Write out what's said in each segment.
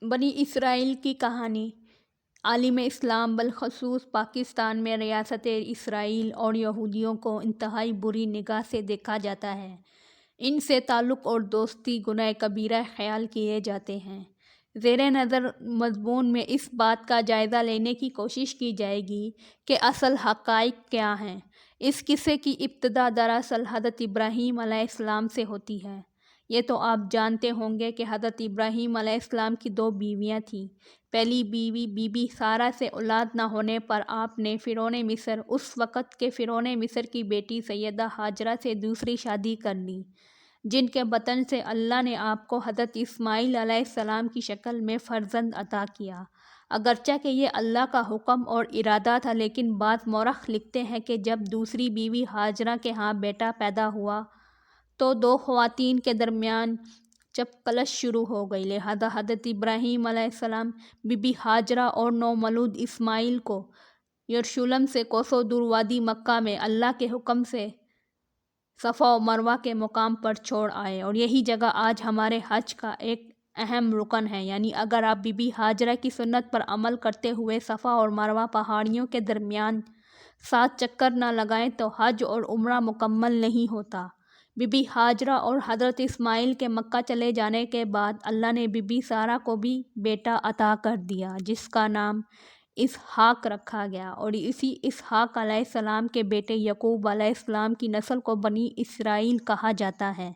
بنی اسرائیل کی کہانی۔ عالم اسلام بالخصوص پاکستان میں ریاست اسرائیل اور یہودیوں کو انتہائی بری نگاہ سے دیکھا جاتا ہے۔ ان سے تعلق اور دوستی گناہ کبیرہ خیال کیے جاتے ہیں۔ زیر نظر مضمون میں اس بات کا جائزہ لینے کی کوشش کی جائے گی کہ اصل حقائق کیا ہیں۔ اس قصے کی ابتدا دراصل حضرت ابراہیم علیہ السلام سے ہوتی ہے۔ یہ تو آپ جانتے ہوں گے کہ حضرت ابراہیم علیہ السلام کی 2 بیویاں تھیں۔ پہلی بیوی بی بی سارہ سے اولاد نہ ہونے پر آپ نے فرعون مصر، اس وقت کے فرعون مصر کی بیٹی سیدہ ہاجرہ سے دوسری شادی کر لی، جن کے بطن سے اللہ نے آپ کو حضرت اسماعیل علیہ السلام کی شکل میں فرزند عطا کیا۔ اگرچہ کہ یہ اللہ کا حکم اور ارادہ تھا، لیکن بعض مورخ لکھتے ہیں کہ جب دوسری بیوی ہاجرہ کے ہاں بیٹا پیدا ہوا تو 2 خواتین کے درمیان چپقلش شروع ہو گئی، لہذا حضرت ابراہیم علیہ السلام بی بی ہاجرہ اور نومولود اسماعیل کو یروشلم سے کوسوں دور وادی مکہ میں اللہ کے حکم سے صفا و مروہ کے مقام پر چھوڑ آئے، اور یہی جگہ آج ہمارے حج کا ایک اہم رکن ہے۔ یعنی اگر آپ بی بی ہاجرہ کی سنت پر عمل کرتے ہوئے صفا اور مروہ پہاڑیوں کے درمیان 7 چکر نہ لگائیں تو حج اور عمرہ مکمل نہیں ہوتا۔ بی بی ہاجرہ اور حضرت اسماعیل کے مکہ چلے جانے کے بعد اللہ نے بی بی سارہ کو بھی بیٹا عطا کر دیا، جس کا نام اسحاق رکھا گیا، اور اسی اسحاق علیہ السلام کے بیٹے یعقوب علیہ السلام کی نسل کو بنی اسرائیل کہا جاتا ہے۔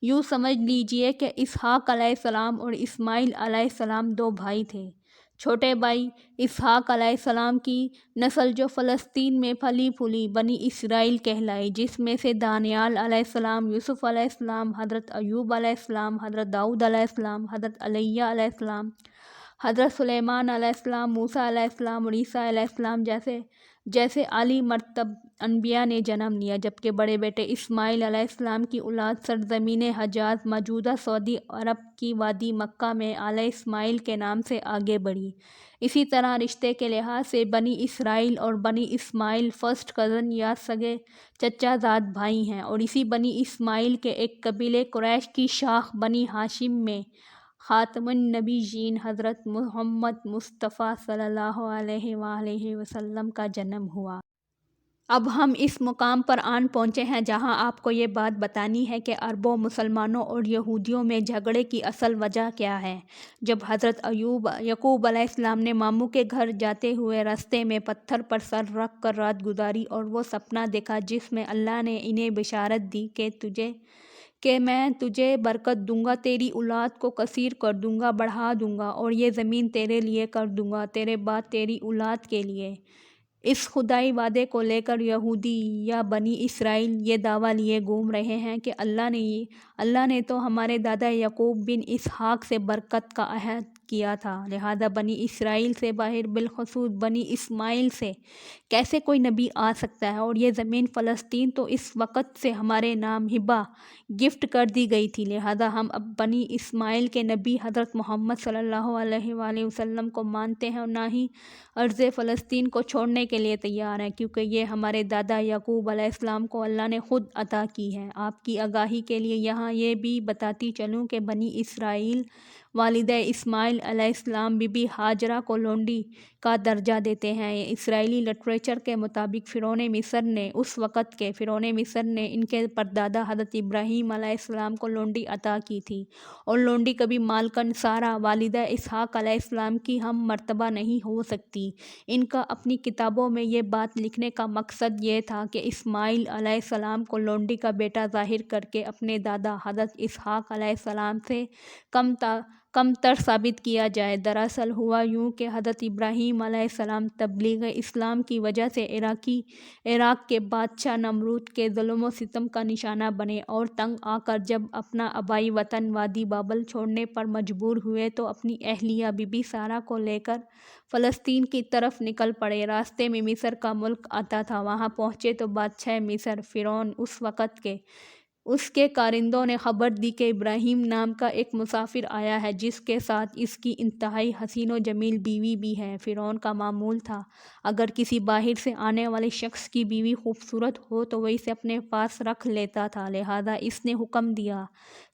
یوں سمجھ لیجئے کہ اسحاق علیہ السلام اور اسماعیل علیہ السلام 2 بھائی تھے۔ چھوٹے بھائی اسحاق علیہ السلام کی نسل جو فلسطین میں پلی پھولی بنی اسرائیل کہلائی، جس میں سے دانیال علیہ السلام، یوسف علیہ السلام، حضرت ایوب علیہ السلام، حضرت داؤد علیہ السلام، حضرت علیہ علیہ السلام، حضرت سلیمان علیہ السلام، موسیٰ علیہ السلام اور عیسیٰ علیہ السلام جیسے اعلی مرتب انبیاء نے جنم لیا، جبکہ بڑے بیٹے اسماعیل علیہ السلام کی اولاد سرزمین حجاز موجودہ سعودی عرب کی وادی مکہ میں آل اسماعیل کے نام سے آگے بڑھی۔ اسی طرح رشتے کے لحاظ سے بنی اسرائیل اور بنی اسماعیل فرسٹ کزن یا سگے چچا زاد بھائی ہیں، اور اسی بنی اسماعیل کے ایک قبیلے قریش کی شاخ بنی ہاشم میں خاتم النبیین حضرت محمد مصطفیٰ صلی اللہ علیہ وآلہ وسلم کا جنم ہوا۔ اب ہم اس مقام پر آن پہنچے ہیں جہاں آپ کو یہ بات بتانی ہے کہ عربوں، مسلمانوں اور یہودیوں میں جھگڑے کی اصل وجہ کیا ہے۔ جب حضرت یعقوب علیہ السلام نے ماموں کے گھر جاتے ہوئے راستے میں پتھر پر سر رکھ کر رات گزاری اور وہ سپنا دیکھا جس میں اللہ نے انہیں بشارت دی کہ میں تجھے برکت دوں گا، تیری اولاد کو کثیر کر دوں گا، بڑھا دوں گا، اور یہ زمین تیرے لیے کر دوں گا، تیرے بعد تیری اولاد کے لیے۔ اس خدائی وعدے کو لے کر یہودی یا بنی اسرائیل یہ دعویٰ لیے گھوم رہے ہیں کہ اللہ نے تو ہمارے دادا یعقوب بن اسحاق سے برکت کا عہد کیا تھا، لہذا بنی اسرائیل سے باہر بالخصوص بنی اسماعیل سے کیسے کوئی نبی آ سکتا ہے، اور یہ زمین فلسطین تو اس وقت سے ہمارے نام ہبہ گفٹ کر دی گئی تھی، لہذا ہم اب بنی اسماعیل کے نبی حضرت محمد صلی اللہ علیہ وآلہ وسلم کو مانتے ہیں، اور نہ ہی ارض فلسطین کو چھوڑنے کے لیے تیار ہیں، کیونکہ یہ ہمارے دادا یعقوب علیہ السلام کو اللہ نے خود عطا کی ہے۔ آپ کی آگاہی کے لیے یہاں یہ بھی بتاتی چلوں کہ بنی اسرائیل والدہ اسماعیل علیہ السلام بی بی ہاجرہ کو لونڈی کا درجہ دیتے ہیں۔ اسرائیلی لٹریچر کے مطابق اس وقت کے فرعون مصر نے ان کے پردادا حضرت ابراہیم علیہ السلام کو لونڈی عطا کی تھی، اور لونڈی کبھی مالکن سارہ والدہ اسحاق علیہ السلام کی ہم مرتبہ نہیں ہو سکتی۔ ان کا اپنی کتابوں میں یہ بات لکھنے کا مقصد یہ تھا کہ اسماعیل علیہ السلام کو لونڈی کا بیٹا ظاہر کر کے اپنے دادا حضرت اسحاق علیہ السلام سے کم تر ثابت کیا جائے۔ دراصل ہوا یوں کہ حضرت ابراہیم علیہ السلام تبلیغ اسلام کی وجہ سے عراق کے بادشاہ نمرود کے ظلم و ستم کا نشانہ بنے، اور تنگ آ کر جب اپنا آبائی وطن وادی بابل چھوڑنے پر مجبور ہوئے تو اپنی اہلیہ بی بی سارہ کو لے کر فلسطین کی طرف نکل پڑے۔ راستے میں مصر کا ملک آتا تھا، وہاں پہنچے تو بادشاہ مصر فرعون اس وقت کے اس کے کارندوں نے خبر دی کہ ابراہیم نام کا ایک مسافر آیا ہے، جس کے ساتھ اس کی انتہائی حسین و جمیل بیوی بھی ہے۔ فرعون کا معمول تھا اگر کسی باہر سے آنے والے شخص کی بیوی خوبصورت ہو تو وہ اسے اپنے پاس رکھ لیتا تھا، لہذا اس نے حکم دیا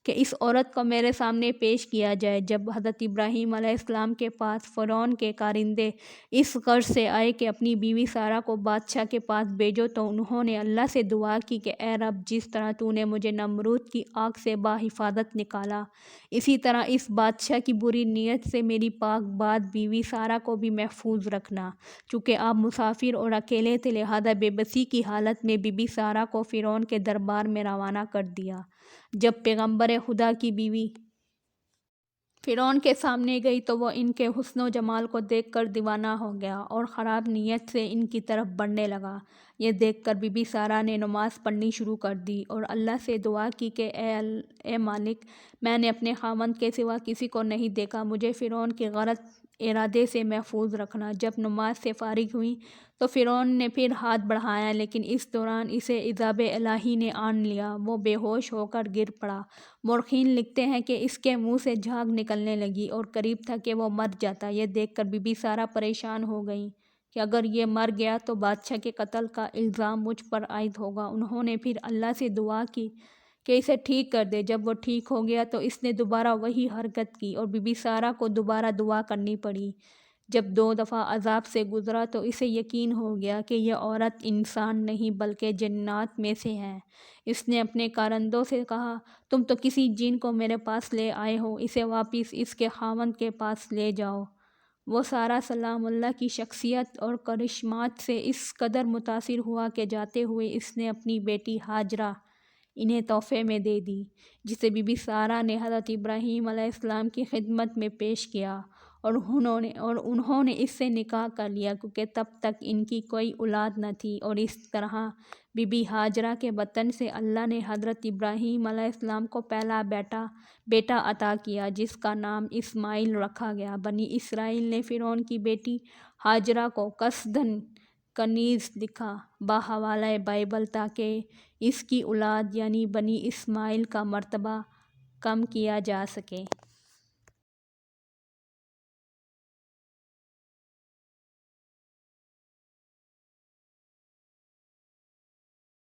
کہ اس عورت کو میرے سامنے پیش کیا جائے۔ جب حضرت ابراہیم علیہ السلام کے پاس فرعون کے کارندے اس غرض سے آئے کہ اپنی بیوی سارہ کو بادشاہ کے پاس بھیجو، تو انہوں نے اللہ سے دعا کی کہ اے رب، جس طرح تو نے مجھے نمرود کی آگ سے بحفاظت نکالا، اسی طرح اس بادشاہ کی بری نیت سے میری پاک باد بیوی سارہ کو بھی محفوظ رکھنا۔ چونکہ آپ مسافر اور اکیلے تھے، لہذا بے بسی کی حالت میں بی بی سارہ کو فرعون کے دربار میں روانہ کر دیا۔ جب پیغمبر خدا کی بیوی فرعون کے سامنے گئی تو وہ ان کے حسن و جمال کو دیکھ کر دیوانہ ہو گیا اور خراب نیت سے ان کی طرف بڑھنے لگا۔ یہ دیکھ کر بی بی سارہ نے نماز پڑھنی شروع کر دی اور اللہ سے دعا کی کہ اے مالک، میں نے اپنے خاوند کے سوا کسی کو نہیں دیکھا، مجھے فرعون کے غلط ارادے سے محفوظ رکھنا۔ جب نماز سے فارغ ہوئی تو فرعون نے پھر ہاتھ بڑھایا، لیکن اس دوران اسے عذاب الہی نے آن لیا، وہ بے ہوش ہو کر گر پڑا۔ مورخین لکھتے ہیں کہ اس کے منہ سے جھاگ نکلنے لگی اور قریب تھا کہ وہ مر جاتا۔ یہ دیکھ کر بی بی سارہ پریشان ہو گئیں کہ اگر یہ مر گیا تو بادشاہ کے قتل کا الزام مجھ پر عائد ہوگا۔ انہوں نے پھر اللہ سے دعا کی کہ اسے ٹھیک کر دے۔ جب وہ ٹھیک ہو گیا تو اس نے دوبارہ وہی حرکت کی اور بی بی سارہ کو دوبارہ دعا کرنی پڑی۔ جب 2 دفعہ عذاب سے گزرا تو اسے یقین ہو گیا کہ یہ عورت انسان نہیں بلکہ جنات میں سے ہے۔ اس نے اپنے کارندوں سے کہا، تم تو کسی جن کو میرے پاس لے آئے ہو، اسے واپس اس کے خاوند کے پاس لے جاؤ۔ وہ سارہ سلام اللہ کی شخصیت اور کرشمات سے اس قدر متاثر ہوا کہ جاتے ہوئے اس نے اپنی بیٹی ہاجرہ انہیں تحفے میں دے دی، جسے بی بی سارہ نے حضرت ابراہیم علیہ السلام کی خدمت میں پیش کیا اور انہوں نے اس سے نکاح کر لیا، کیونکہ تب تک ان کی کوئی اولاد نہ تھی۔ اور اس طرح بی بی ہاجرہ کے بطن سے اللہ نے حضرت ابراہیم علیہ السلام کو پہلا بیٹا عطا کیا، جس کا نام اسماعیل رکھا گیا۔ بنی اسرائیل نے فرعون کی بیٹی ہاجرہ کو قصداً کنیز لکھا بحوالہ بائبل، تاکہ اس کی اولاد یعنی بنی اسماعیل کا مرتبہ کم کیا جا سکے۔